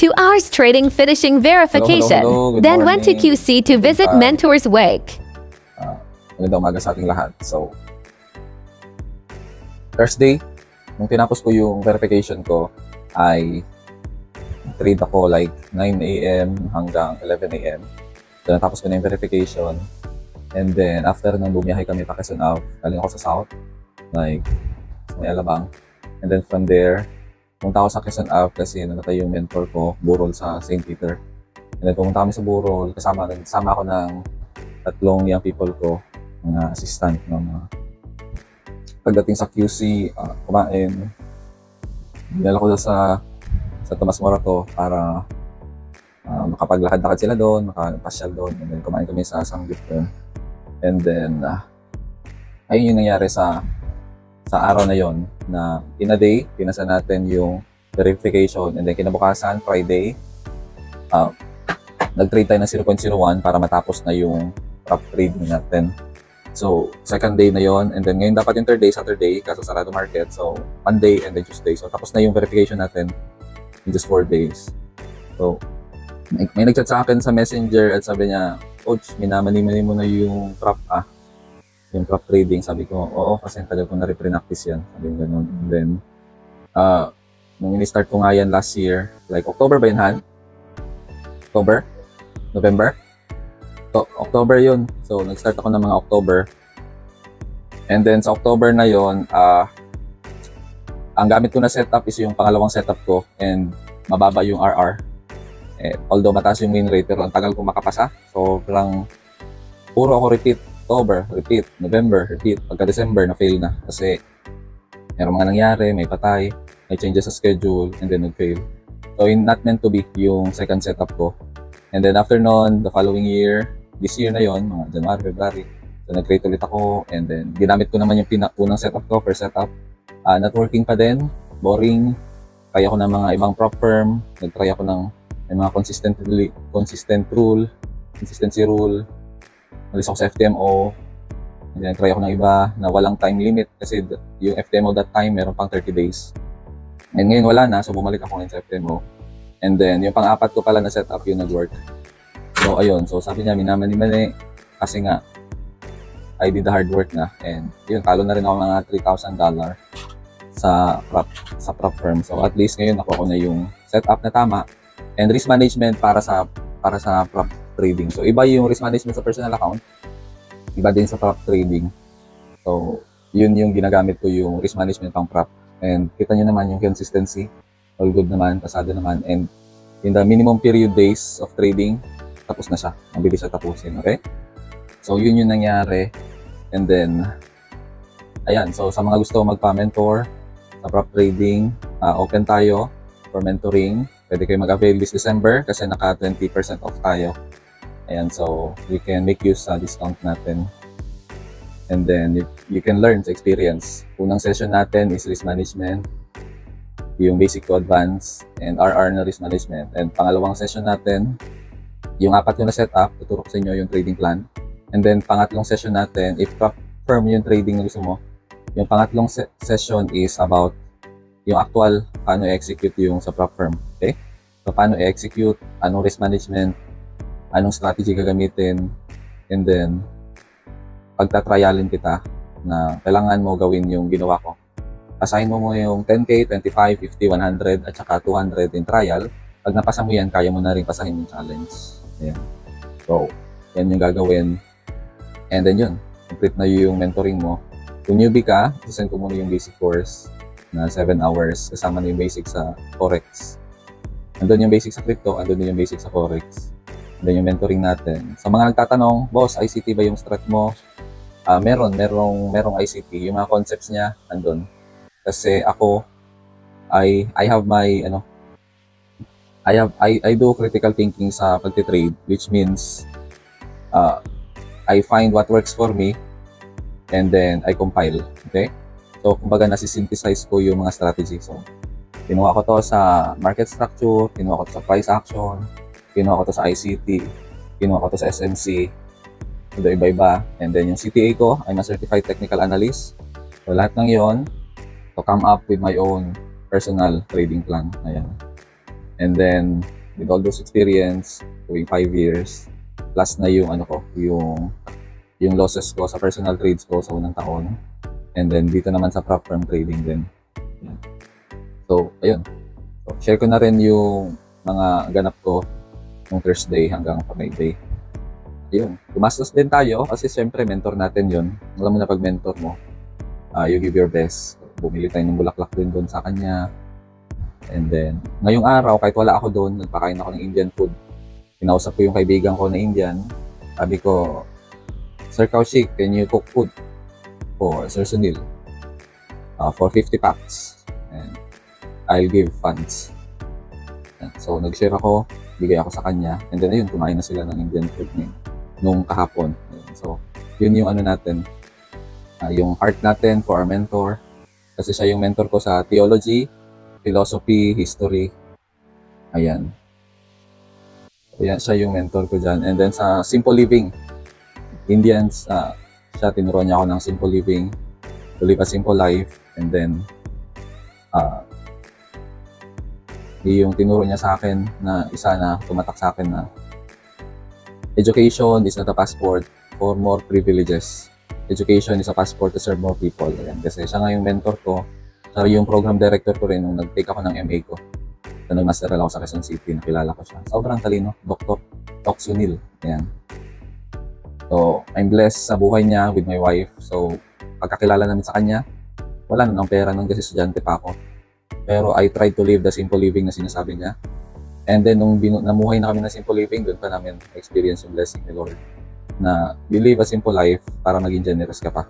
2 hours trading finishing verification, Good then went to morning. QC to visit Mentor's Wake. Magandang umaga sa ating lahat. So, Thursday, nung tinapos ko yung verification ko, ay trade ako like 9 a.m. hanggang 11 a.m. So, natapos ko na yung verification. And then, after nang bumiyahe kami pa Quezon Ave, galing ako sa South, like, sa may Alabang. And then from there, pumunta ako sa Quezon Ave kasi namatay yung mentor ko, Burol sa St. Peter. And then pumunta kami sa Burol, kasama ako ng 3 young people ko, mga assistant, mga pagdating sa QC, kumain. Dinala ko sa Tomas Morato para makapaglakad-lakad sila doon, makapasyal doon, and then kumain kami sa Sanggit doon. And then, ayun yung nangyari sa araw na yon, na in a day, pinasa natin yung verification, and then kinabukasan, Friday, nag-trade tayo ng 0.01 para matapos na yung prop trading natin. So, second day na yon, and then ngayon dapat yung third day, Saturday, kaso sarado market, so Monday and then Tuesday. So, tapos na yung verification natin in just 4 days. So, may nag-chat sa akin sa Messenger at sabi niya, Coach, minamani-mani mo na yung prop, yung prop trading. Sabi ko, oo, kasi tagal ko na re-practice yan. Sabi ko ganun. And then, nung in-start ko nga yan last year, like October ba yun, Han? October? November? So, October yun. So, nag-start ako ng mga October. And then, sa October na yun, ang gamit ko na setup is yung pangalawang setup ko and mababa yung RR. Although mataas yung win rate, pero ang tagal ko makapasa. So, puro ako repeat. October, repeat. November, repeat. Pagka December, na-fail na. Kasi mayroong mga nangyari, may patay, may changes sa schedule, and then nag-fail. So, not meant to be yung second setup ko. And then after nun, the following year, this year na yon, mga January, February, so nag-create ulit ako, and then ginamit ko naman yung unang setup ko, first setup. Not working pa din, boring. Try ako ng mga ibang prop firm, nag-try ako ng mga consistency rule, malis ako sa FTMO, and then try ako ng iba na walang time limit kasi yung FTMO that time meron pang 30 days. And ngayon wala na, so bumalik ako ngayon sa FTMO. And then yung pang-apat ko pala na setup yung nag-work. So ayun, so sabi niya minamani-mani kasi nga I did the hard work na, and yun, talo na rin ako mga $3,000 sa prop firm. So at least ngayon nakuha ko na yung setup na tama and risk management para sa prop trading. So, iba yung risk management sa personal account, iba din sa prop trading. So, yun yung ginagamit ko, yung risk management pang prop. And kita nyo naman yung consistency, all good naman, pasado naman. And in the minimum period days of trading, tapos na siya. Mabilis siya tapusin, okay? So, yun yung nangyari. And then, ayan. So, sa mga gusto magpa-mentor sa prop trading, open tayo for mentoring. Pwede kayo mag-avail this December kasi naka 20% off tayo. Ayan, so you can make use sa discount natin. And then you can learn sa experience. Unang session natin is risk management, yung basic to advanced, and RR na risk management. And pangalawang session natin, yung 4 ko na setup, tuturo ko sa inyo yung trading plan. And then pangatlong session natin, if prop firm yung trading na gusto mo, yung pangatlong session is about yung actual, paano i-execute yung sa prop firm. Okay? So, paano i-execute, anong risk management, anong strategy gagamitin, and then pagtatrialin kita na kailangan mo gawin yung ginawa ko. Assign mo yung 10K, 25, 50, 100, at saka 200 in trial. Pag napasa mo yan, kaya mo na rin pasahin yung challenge. Ayan. So, yan yung gagawin. And then yun, complete na yung mentoring mo. Kung newbie ka, send ko muna yung basic course na 7 hours, kasama na yung basic sa Forex. Andun yung basic sa crypto, andun yung basic sa Forex. Then yung mentoring natin. Sa mga nagtatanong, boss, ICT ba yung strat mo? Merong ICT. Yung mga concepts niya, andun. Kasi ako, I have my, I do critical thinking sa pagtitrade, which means, I find what works for me, and then I compile. Okay? So, kumbaga, nasi-synthesize ko yung mga strategy. So, kinuha ko to sa market structure, kinuha ko to sa price action, kinuha ko to sa ICT, kinuha ko to sa SMC, iba-iba. And then yung CTA ko, I'm a Certified Technical Analyst. So lahat ng yon to come up with my own personal trading plan. Ayan. And then, with all those experience, going 5 years, plus na yung yung losses ko sa personal trades ko sa unang taon. And then, dito naman sa prop firm trading din. Yan. So, ayun. So, share ko na rin yung mga ganap ko nung Thursday hanggang Friday. Ayun. Gumastos din tayo kasi syempre mentor natin yun. Alam mo na pag mentor mo, you give your best. Bumili tayo ng bulaklak din doon sa kanya. And then, ngayong araw, kahit wala ako doon, nagpakain ako ng Indian food. Kinausap ko yung kaibigan ko na Indian. Sabi ko, Sir Kaushik, can you cook food for Sir Sunil? For 50 packs. And I'll give funds. And so, nag-share ako, bigay ako sa kanya. And then, ayun, kumain na sila ng Indian food nung kahapon. So, yun yung ano natin, yung heart natin for our mentor. Kasi siya yung mentor ko sa theology, philosophy, history. Ayan. Ayan, siya yung mentor ko dyan. And then sa simple living, Indians, siya tinuruan niya ako ng simple living, to live a simple life. And then, yung tinuro niya sa akin na isa na tumatak sa akin na education is not a passport for more privileges. Education is a passport to serve more people. Ayan. Kasi siya nga yung mentor ko. Siya yung program director ko rin nung nag-take ako ng MA ko. So, nag-masteral ako sa Quezon City. Nakilala ko siya. Sobrang talino. Dr. Doc Sunil. Ayan. So, I'm blessed sa buhay niya with my wife. So, pagkakilala namin sa kanya, wala na ng pera nun kasi estudyante pa ako. Pero I tried to live the simple living na sinasabi niya. And then, nung namuhay na kami ng simple living, doon pa namin experience yung blessing ni Lord. Na you live a simple life para maging generous ka pa.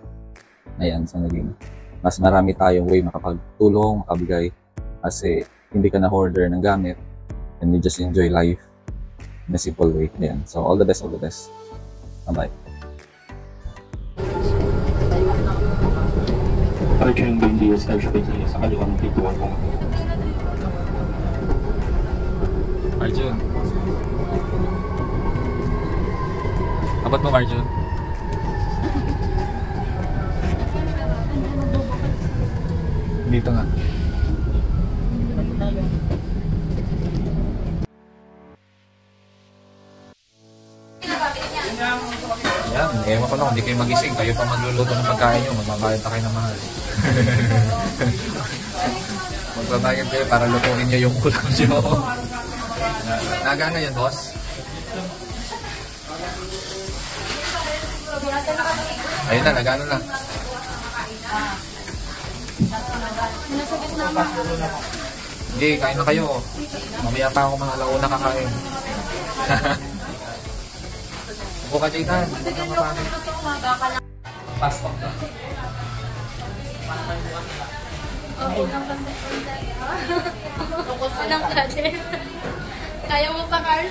Ayan, so naging mas marami tayong way makapagtulong, makabigay. Kasi hindi ka na hoarder ng gamit and you just enjoy life in a simple way. Ayan, so all the best, all the best. Bye-bye. Archer yung BDS LGBT sa kaliwang pituan ko. Arjun. Abot mo, Arjun. Dito nga. Yan, ewan ko lang, hindi kayo magising. Kayo pa magluluto ng pagkain nyo. Magbabayad na kayo ng mahal. Magbabayad kayo para lutuin nyo yung ulam nyo. Nagana yan, boss? Ayun na, nagano na. Hindi, kain na kayo. Mamaya pa ako mga alauna kakain. Upo ka, Jaytan. Pasok na. Anong klase? Kaya mo pa, Carl?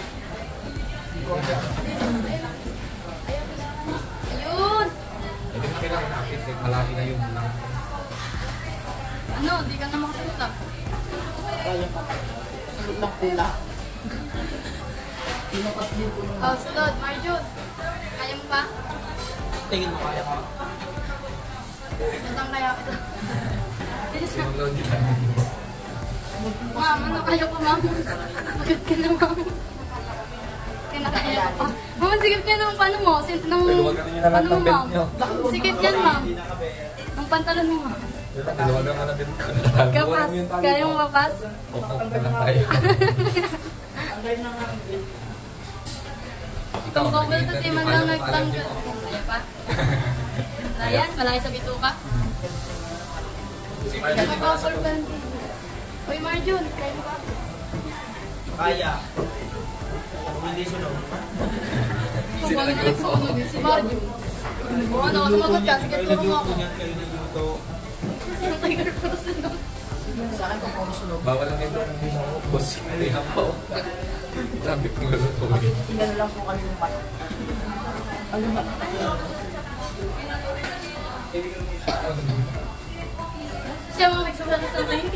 Ayun! Hindi na kailangan na akit. Malaki na yun. Ano? Hindi ka na makasagot lang. Kaya pa. Sagot lang pula. Pinukat din po yung... Oh, sunod. Marjun. Kaya mo pa? Tingin mo kaya ka. Saan kaya ito? Mag-load nyo lang. Ma'am, ano kaya po, ma'am? Magod ka na, ma'am. Kinakaya ka pa. Ma'am, sigip ka naman. Paano mo? Iluwagan nyo na lang ng belt nyo. Sigip yan, ma'am. Ang pantalon mo, ma'am. Iluwagan nga ng belt nyo. Kapas. Kaya mo mapas? Opo, lang tayo. Kung bubble to team man lang nagtanggal. Kaya pa? Ayan, malaki sa bituka. Mag-offer ba? Uy, Marjun, kaya mo ba? Kaya. Kung hindi sunod. Kung wala na nagsunog si Marjun. Kung ano, sumagot ka, sige turo mo ako. Kayo nagluto. Ang tiger ko sunod. Sa akin kung kung sunod. Bawal lang ito. Boss, hindi hampaw. Sabi kong lulutuin. Tingnan lang po kami ng pato. Ano ba? Siya mo, magsulat sa may.